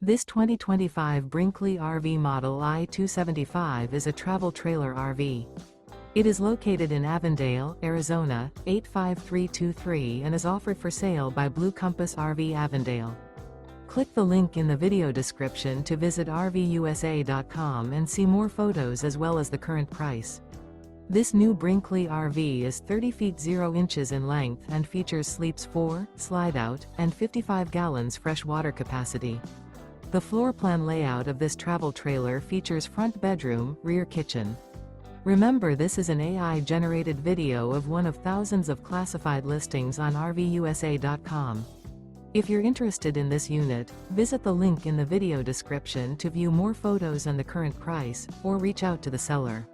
This 2025 Brinkley RV Model I 275 is a travel trailer RV. It is located in Avondale, Arizona, 85323 and is offered for sale by Blue Compass RV Avondale. Click the link in the video description to visit RVUSA.com and see more photos as well as the current price. This new Brinkley RV is 30 feet 0 inches in length and features sleeps 4, slide-out, and 55 gallons fresh water capacity. The floor plan layout of this travel trailer features front bedroom, rear kitchen. Remember, this is an AI-generated video of one of thousands of classified listings on RVUSA.com. If you're interested in this unit, visit the link in the video description to view more photos and the current price, or reach out to the seller.